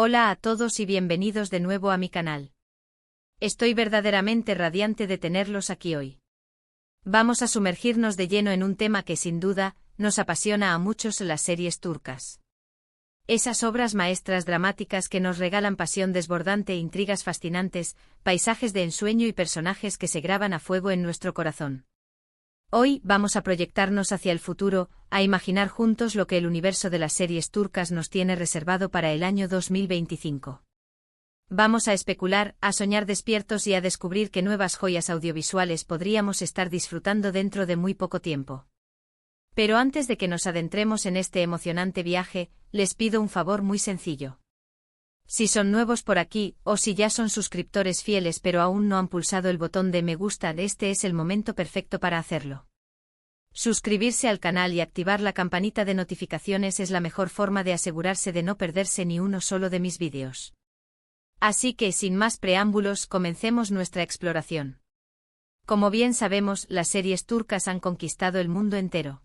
Hola a todos y bienvenidos de nuevo a mi canal. Estoy verdaderamente radiante de tenerlos aquí hoy. Vamos a sumergirnos de lleno en un tema que sin duda nos apasiona a muchos: las series turcas. Esas obras maestras dramáticas que nos regalan pasión desbordante, intrigas fascinantes, paisajes de ensueño y personajes que se graban a fuego en nuestro corazón. Hoy vamos a proyectarnos hacia el futuro, a imaginar juntos lo que el universo de las series turcas nos tiene reservado para el año 2025. Vamos a especular, a soñar despiertos y a descubrir qué nuevas joyas audiovisuales podríamos estar disfrutando dentro de muy poco tiempo. Pero antes de que nos adentremos en este emocionante viaje, les pido un favor muy sencillo. Si son nuevos por aquí, o si ya son suscriptores fieles pero aún no han pulsado el botón de me gusta, este es el momento perfecto para hacerlo. Suscribirse al canal y activar la campanita de notificaciones es la mejor forma de asegurarse de no perderse ni uno solo de mis vídeos. Así que sin más preámbulos, comencemos nuestra exploración. Como bien sabemos, las series turcas han conquistado el mundo entero.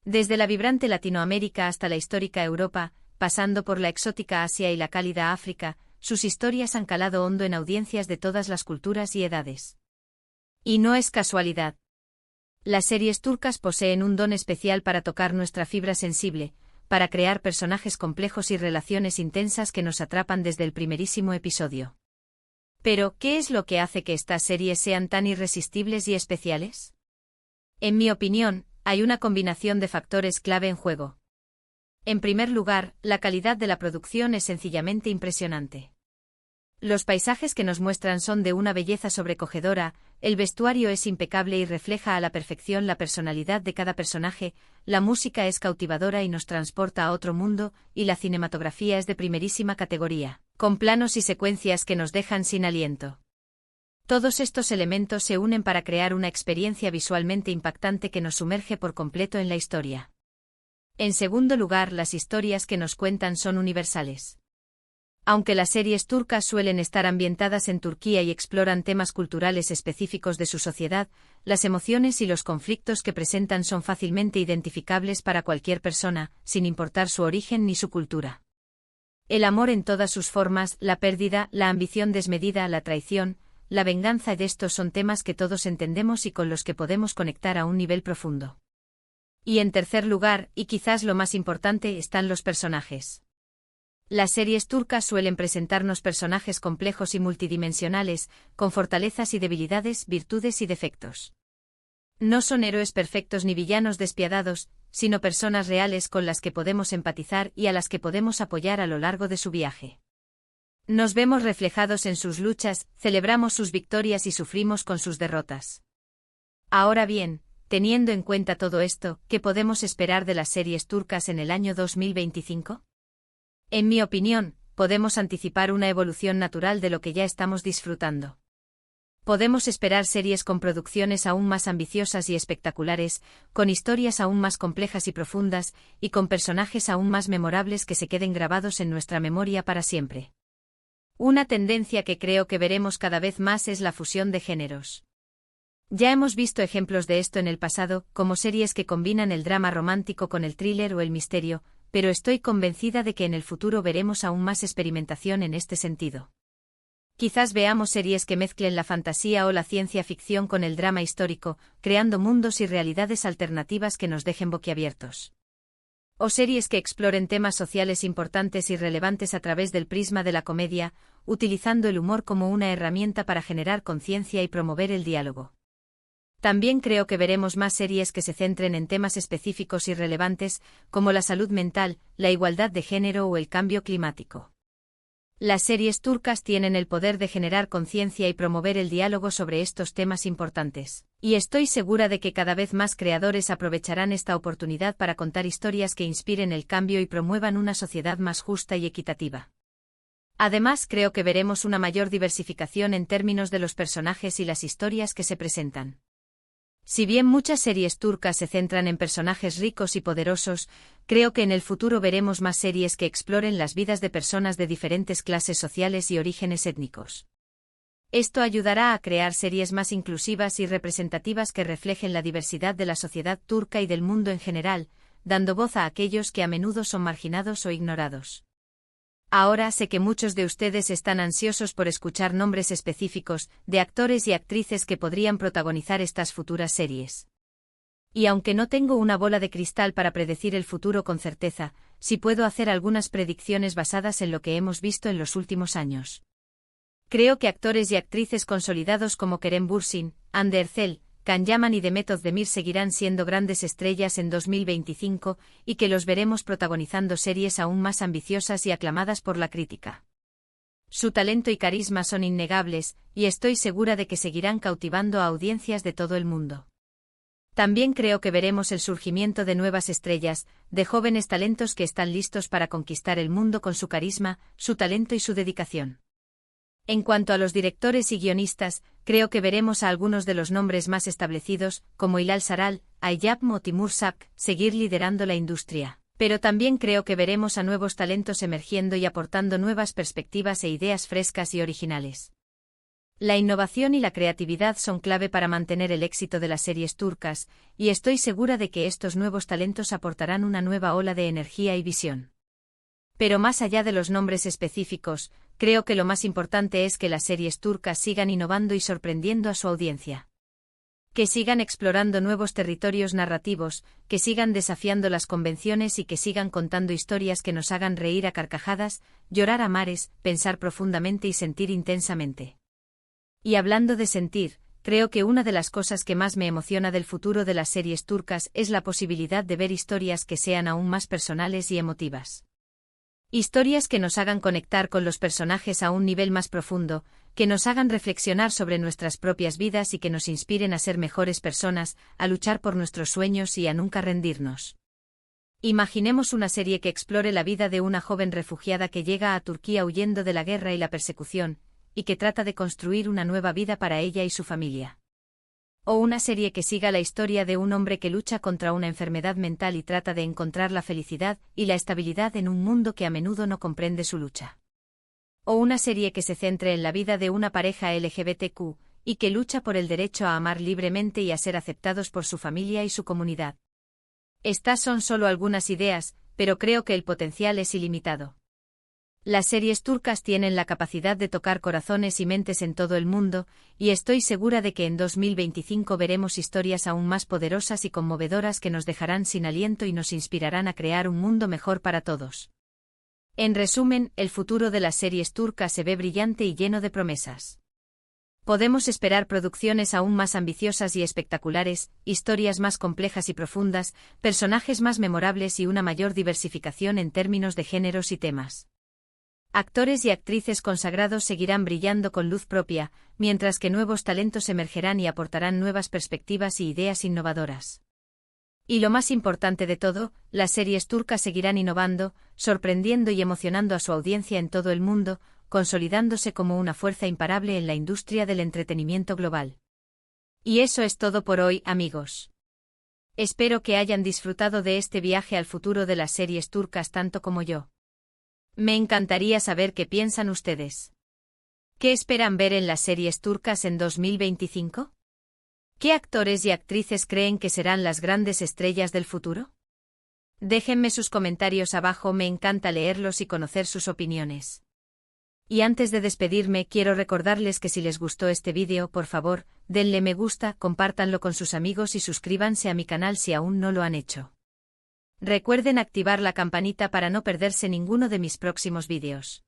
Desde la vibrante Latinoamérica hasta la histórica Europa, pasando por la exótica Asia y la cálida África, sus historias han calado hondo en audiencias de todas las culturas y edades. Y no es casualidad. Las series turcas poseen un don especial para tocar nuestra fibra sensible, para crear personajes complejos y relaciones intensas que nos atrapan desde el primerísimo episodio. Pero, ¿qué es lo que hace que estas series sean tan irresistibles y especiales? En mi opinión, hay una combinación de factores clave en juego. En primer lugar, la calidad de la producción es sencillamente impresionante. Los paisajes que nos muestran son de una belleza sobrecogedora, el vestuario es impecable y refleja a la perfección la personalidad de cada personaje, la música es cautivadora y nos transporta a otro mundo, y la cinematografía es de primerísima categoría, con planos y secuencias que nos dejan sin aliento. Todos estos elementos se unen para crear una experiencia visualmente impactante que nos sumerge por completo en la historia. En segundo lugar, las historias que nos cuentan son universales. Aunque las series turcas suelen estar ambientadas en Turquía y exploran temas culturales específicos de su sociedad, las emociones y los conflictos que presentan son fácilmente identificables para cualquier persona, sin importar su origen ni su cultura. El amor en todas sus formas, la pérdida, la ambición desmedida, la traición, la venganza, de estos son temas que todos entendemos y con los que podemos conectar a un nivel profundo. Y en tercer lugar, y quizás lo más importante, están los personajes. Las series turcas suelen presentarnos personajes complejos y multidimensionales, con fortalezas y debilidades, virtudes y defectos. No son héroes perfectos ni villanos despiadados, sino personas reales con las que podemos empatizar y a las que podemos apoyar a lo largo de su viaje. Nos vemos reflejados en sus luchas, celebramos sus victorias y sufrimos con sus derrotas. Ahora bien, teniendo en cuenta todo esto, ¿qué podemos esperar de las series turcas en el año 2025? En mi opinión, podemos anticipar una evolución natural de lo que ya estamos disfrutando. Podemos esperar series con producciones aún más ambiciosas y espectaculares, con historias aún más complejas y profundas, y con personajes aún más memorables que se queden grabados en nuestra memoria para siempre. Una tendencia que creo que veremos cada vez más es la fusión de géneros. Ya hemos visto ejemplos de esto en el pasado, como series que combinan el drama romántico con el thriller o el misterio, pero estoy convencida de que en el futuro veremos aún más experimentación en este sentido. Quizás veamos series que mezclen la fantasía o la ciencia ficción con el drama histórico, creando mundos y realidades alternativas que nos dejen boquiabiertos. O series que exploren temas sociales importantes y relevantes a través del prisma de la comedia, utilizando el humor como una herramienta para generar conciencia y promover el diálogo. También creo que veremos más series que se centren en temas específicos y relevantes, como la salud mental, la igualdad de género o el cambio climático. Las series turcas tienen el poder de generar conciencia y promover el diálogo sobre estos temas importantes, y estoy segura de que cada vez más creadores aprovecharán esta oportunidad para contar historias que inspiren el cambio y promuevan una sociedad más justa y equitativa. Además, creo que veremos una mayor diversificación en términos de los personajes y las historias que se presentan. Si bien muchas series turcas se centran en personajes ricos y poderosos, creo que en el futuro veremos más series que exploren las vidas de personas de diferentes clases sociales y orígenes étnicos. Esto ayudará a crear series más inclusivas y representativas que reflejen la diversidad de la sociedad turca y del mundo en general, dando voz a aquellos que a menudo son marginados o ignorados. Ahora sé que muchos de ustedes están ansiosos por escuchar nombres específicos de actores y actrices que podrían protagonizar estas futuras series. Y aunque no tengo una bola de cristal para predecir el futuro con certeza, sí puedo hacer algunas predicciones basadas en lo que hemos visto en los últimos años. Creo que actores y actrices consolidados como Kerem Bürsin, Hande Erçel, Can Yaman y Demet Özdemir seguirán siendo grandes estrellas en 2025 y que los veremos protagonizando series aún más ambiciosas y aclamadas por la crítica. Su talento y carisma son innegables, y estoy segura de que seguirán cautivando a audiencias de todo el mundo. También creo que veremos el surgimiento de nuevas estrellas, de jóvenes talentos que están listos para conquistar el mundo con su carisma, su talento y su dedicación. En cuanto a los directores y guionistas, creo que veremos a algunos de los nombres más establecidos, como Hilal Saral, Ayyab o Timur Savc, seguir liderando la industria. Pero también creo que veremos a nuevos talentos emergiendo y aportando nuevas perspectivas e ideas frescas y originales. La innovación y la creatividad son clave para mantener el éxito de las series turcas, y estoy segura de que estos nuevos talentos aportarán una nueva ola de energía y visión. Pero más allá de los nombres específicos, creo que lo más importante es que las series turcas sigan innovando y sorprendiendo a su audiencia. Que sigan explorando nuevos territorios narrativos, que sigan desafiando las convenciones y que sigan contando historias que nos hagan reír a carcajadas, llorar a mares, pensar profundamente y sentir intensamente. Y hablando de sentir, creo que una de las cosas que más me emociona del futuro de las series turcas es la posibilidad de ver historias que sean aún más personales y emotivas. Historias que nos hagan conectar con los personajes a un nivel más profundo, que nos hagan reflexionar sobre nuestras propias vidas y que nos inspiren a ser mejores personas, a luchar por nuestros sueños y a nunca rendirnos. Imaginemos una serie que explore la vida de una joven refugiada que llega a Turquía huyendo de la guerra y la persecución, y que trata de construir una nueva vida para ella y su familia. O una serie que siga la historia de un hombre que lucha contra una enfermedad mental y trata de encontrar la felicidad y la estabilidad en un mundo que a menudo no comprende su lucha. O una serie que se centre en la vida de una pareja LGBTQ, y que lucha por el derecho a amar libremente y a ser aceptados por su familia y su comunidad. Estas son solo algunas ideas, pero creo que el potencial es ilimitado. Las series turcas tienen la capacidad de tocar corazones y mentes en todo el mundo, y estoy segura de que en 2025 veremos historias aún más poderosas y conmovedoras que nos dejarán sin aliento y nos inspirarán a crear un mundo mejor para todos. En resumen, el futuro de las series turcas se ve brillante y lleno de promesas. Podemos esperar producciones aún más ambiciosas y espectaculares, historias más complejas y profundas, personajes más memorables y una mayor diversificación en términos de géneros y temas. Actores y actrices consagrados seguirán brillando con luz propia, mientras que nuevos talentos emergerán y aportarán nuevas perspectivas y ideas innovadoras. Y lo más importante de todo, las series turcas seguirán innovando, sorprendiendo y emocionando a su audiencia en todo el mundo, consolidándose como una fuerza imparable en la industria del entretenimiento global. Y eso es todo por hoy, amigos. Espero que hayan disfrutado de este viaje al futuro de las series turcas tanto como yo. Me encantaría saber qué piensan ustedes. ¿Qué esperan ver en las series turcas en 2025? ¿Qué actores y actrices creen que serán las grandes estrellas del futuro? Déjenme sus comentarios abajo, me encanta leerlos y conocer sus opiniones. Y antes de despedirme, quiero recordarles que si les gustó este vídeo, por favor, denle me gusta, compártanlo con sus amigos y suscríbanse a mi canal si aún no lo han hecho. Recuerden activar la campanita para no perderse ninguno de mis próximos vídeos.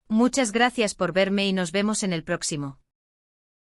Muchas gracias por verme y nos vemos en el próximo.